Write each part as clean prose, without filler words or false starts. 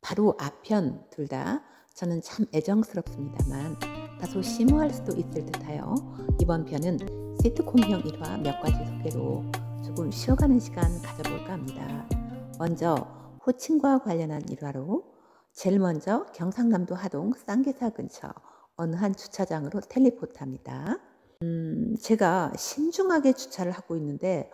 바로 앞편 둘 다 저는 참 애정스럽습니다만 다소 심오할 수도 있을 듯하여 이번 편은 시트콤형 일화 몇 가지 소개로 조금 쉬어가는 시간 가져볼까 합니다. 먼저 호칭과 관련한 일화로 제일 먼저 경상남도 하동 쌍계사 근처 어느 한 주차장으로 텔레포트합니다. 제가 신중하게 주차를 하고 있는데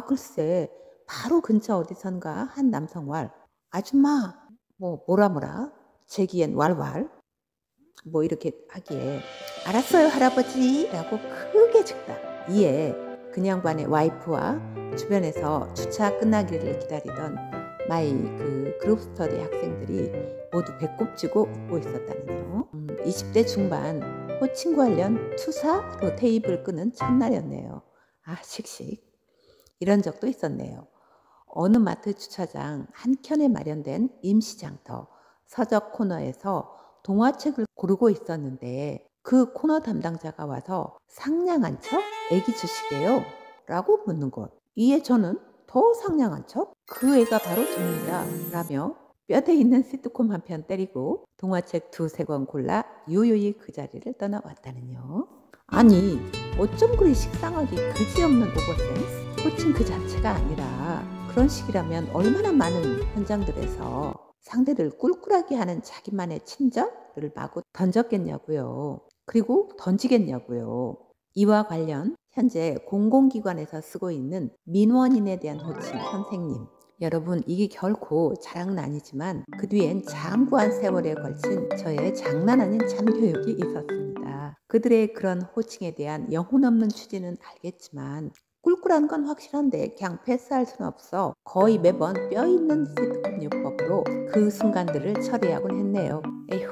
글쎄 바로 근처 어디선가 한 남성왈 아줌마 뭐라 제기엔 왈왈 이렇게 하기에 알았어요 할아버지 라고 크게 즉다. 이에 그 양반의 와이프와 주변에서 주차 끝나기를 기다리던 마이 그룹 스터디 학생들이 모두 배꼽 쥐고 웃고 있었다는요. 20대 중반 호칭 관련 투사로 테이블 끄는 첫날이었네요. 씩씩 이런 적도 있었네요. 어느 마트 주차장 한켠에 마련된 임시장터 서적 코너에서 동화책을 고르고 있었는데 그 코너 담당자가 와서 상냥한 척 애기 주시게요? 라고 묻는 것. 이에 저는 더 상냥한 척 그 애가 바로 접니다 라며 뼈대 있는 시트콤 한 편 때리고 동화책 2-3권 골라 유유히 그 자리를 떠나왔다는요. 아니 어쩜 그리 식상하게 그지없는 오버센스? 호칭 그 자체가 아니라 그런 식이라면 얼마나 많은 현장들에서 상대를 꿀꿀하게 하는 자기만의 친절을 마구 던졌겠냐고요. 그리고 던지겠냐고요. 이와 관련 현재 공공기관에서 쓰고 있는 민원인에 대한 호칭 선생님. 여러분 이게 결코 자랑은 아니지만 그 뒤엔 장구한 세월에 걸친 저의 장난 아닌 참교육이 있었습니다. 그들의 그런 호칭에 대한 영혼 없는 취지는 알겠지만 꿀꿀한 건 확실한데 그냥 패스할 수는 없어 거의 매번 뼈 있는 시트콤 요법으로 그 순간들을 처리하곤 했네요. 에휴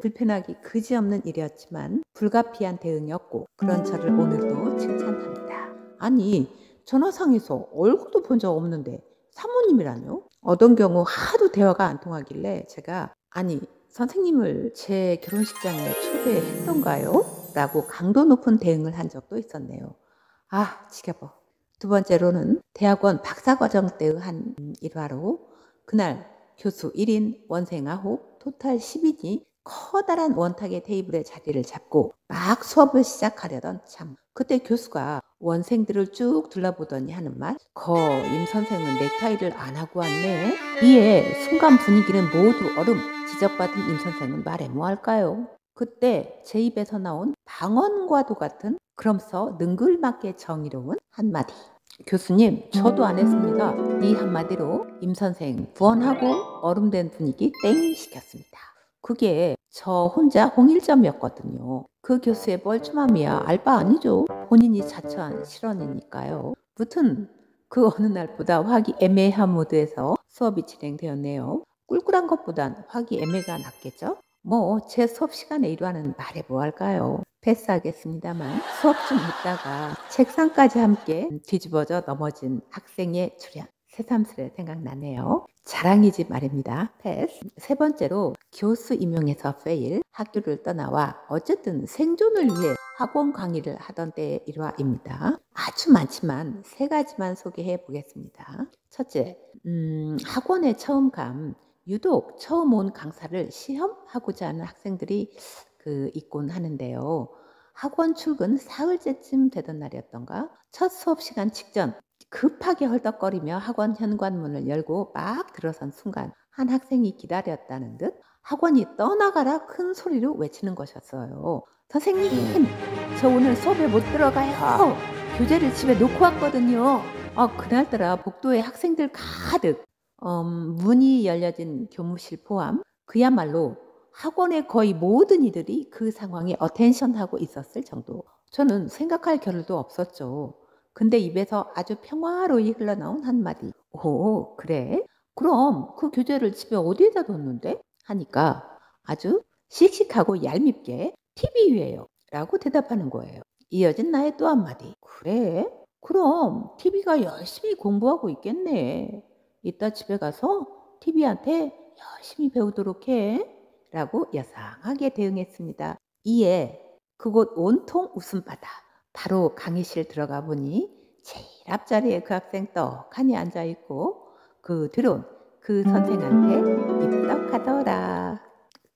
불편하기 그지없는 일이었지만 불가피한 대응이었고 그런 저를 오늘도 칭찬합니다. 아니 전화상에서 얼굴도 본 적 없는데 사모님이라뇨? 어떤 경우 하도 대화가 안 통하길래 제가 아니 선생님을 제 결혼식장에 초대했던가요? 라고 강도 높은 대응을 한 적도 있었네요. 지겨워. 두 번째로는 대학원 박사과정 때의 한 일화로 그날 교수 1인 원생 9 토탈 10인이 커다란 원탁의 테이블에 자리를 잡고 막 수업을 시작하려던 참 그때 교수가 원생들을 쭉 둘러보더니 하는 말 임 선생은 넥타이를 안 하고 왔네. 이에 순간 분위기는 모두 얼음. 지적받은 임 선생은 말해 뭐할까요? 그때 제 입에서 나온 방언과도 같은 그럼서 능글맞게 정의로운 한마디. 교수님 저도 안 했습니다. 이 한마디로 임 선생 부언하고 얼음된 분위기 땡 시켰습니다. 그게 저 혼자 홍일점이었거든요. 그 교수의 뻘쭘함이야 알 바 아니죠. 본인이 자처한 실언이니까요. 무튼 그 어느 날보다 화기애매한 모드에서 수업이 진행되었네요. 꿀꿀한 것보단 화기애매가 낫겠죠? 제 수업 시간에 일화는 말해 뭐할까요? 패스하겠습니다만 수업 좀 듣다가 책상까지 함께 뒤집어져 넘어진 학생의 출연. 새삼스레 생각나네요. 자랑이지 말입니다. 패스. 세 번째로 교수 임용에서 페일, 학교를 떠나와 어쨌든 생존을 위해 학원 강의를 하던 때의 일화입니다. 아주 많지만 3가지만 소개해 보겠습니다. 첫째, 학원에 처음 유독 처음 온 강사를 시험하고자 하는 학생들이 있곤 하는데요. 학원 출근 사흘째쯤 되던 날이었던가 첫 수업 시간 직전 급하게 헐떡거리며 학원 현관문을 열고 막 들어선 순간 한 학생이 기다렸다는 듯 학원이 떠나가라 큰 소리로 외치는 것이었어요. 선생님, 저 오늘 수업에 못 들어가요. 교재를 집에 놓고 왔거든요. 그날따라 복도에 학생들 가득 문이 열려진 교무실 포함 그야말로 학원의 거의 모든 이들이 그 상황에 어텐션하고 있었을 정도. 저는 생각할 겨를도 없었죠. 근데 입에서 아주 평화로이 흘러나온 한마디. 오, 그래? 그럼 그 교재를 집에 어디에다 뒀는데? 하니까 아주 씩씩하고 얄밉게 TV 위에요. 라고 대답하는 거예요. 이어진 나의 또 한마디. 그래? 그럼 TV가 열심히 공부하고 있겠네. 이따 집에 가서 TV한테 열심히 배우도록 해. 라고 여상하게 대응했습니다. 이에 그곳 온통 웃음바다. 바로 강의실 들어가 보니 제일 앞자리에 그 학생 떡하니 앉아있고 그 뒤론 그 선생한테 입덕하더라.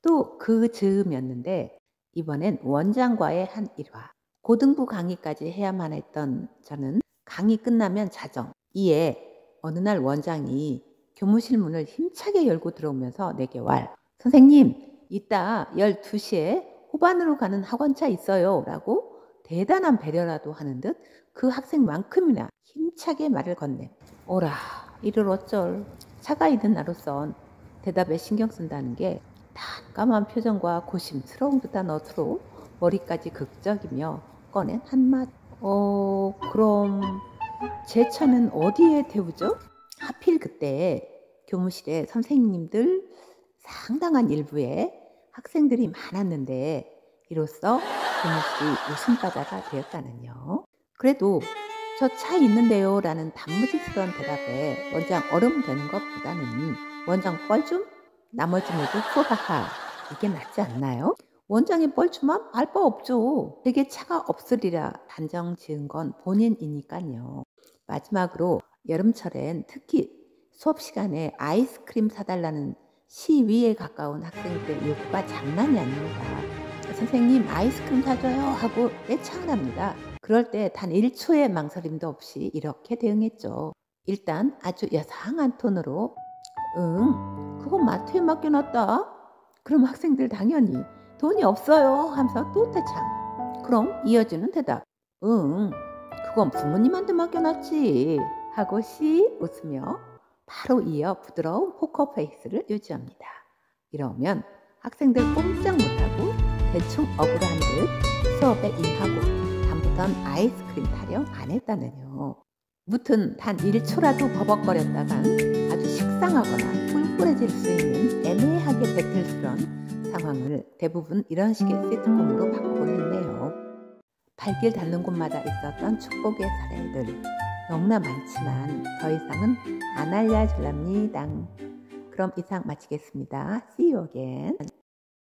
또 그 즈음이었는데 이번엔 원장과의 한 일화. 고등부 강의까지 해야만 했던 저는 강의 끝나면 자정. 이에 어느 날 원장이 교무실 문을 힘차게 열고 들어오면서 내게 왈. 선생님, 이따 12시에 호반으로 가는 학원차 있어요. 라고 대단한 배려라도 하는 듯 그 학생만큼이나 힘차게 말을 건네. 오라, 이를 어쩔. 차가 있는 나로선 대답에 신경 쓴다는 게 단감한 표정과 고심스러운 듯한 어투로 머리까지 극적이며 꺼낸 한마디. 그럼 제 차는 어디에 태우죠? 하필 그때 교무실에 선생님들 상당한 일부에 학생들이 많았는데 이로써 교무실이 웃음바다가 되었다는요. 그래도 저 차 있는데요 라는 단무지스러운 대답에 원장 얼음 되는 것보다는 원장 뻘쭘? 나머지 모두 후하하 이게 낫지 않나요? 원장의 뻘쭘함 알 바 없죠. 되게 차가 없으리라 단정 지은 건 본인이니까요. 마지막으로 여름철엔 특히 수업 시간에 아이스크림 사달라는 시위에 가까운 학생들의 요구가 장난이 아닙니다. 선생님 아이스크림 사줘요 하고 떼창을 합니다. 그럴 때 단 1초의 망설임도 없이 이렇게 대응했죠. 일단 아주 여상한 톤으로 응, 그건 마트에 맡겨놨다. 그럼 학생들 당연히 돈이 없어요 하면서 또 떼창. 그럼 이어지는 대답. 응, 그건 부모님한테 맡겨놨지 하고 씩 웃으며 바로 이어 부드러운 포커페이스를 유지합니다. 이러면 학생들 꼼짝 못하고 대충 억울한 듯 수업에 임하고 다음부턴 아이스크림 타령 안 했다는요. 무튼 단 1초라도 버벅거렸다간 아주 식상하거나 꿀꿀해질 수 있는 애매하게 배틀스러운 상황을 대부분 이런 식의 시트콤으로 바꾸곤 했네요. 발길 닿는 곳마다 있었던 축복의 사례들 너무나 많지만 더 이상은 안 알려줄랍니다. 그럼 이상 마치겠습니다. See you again.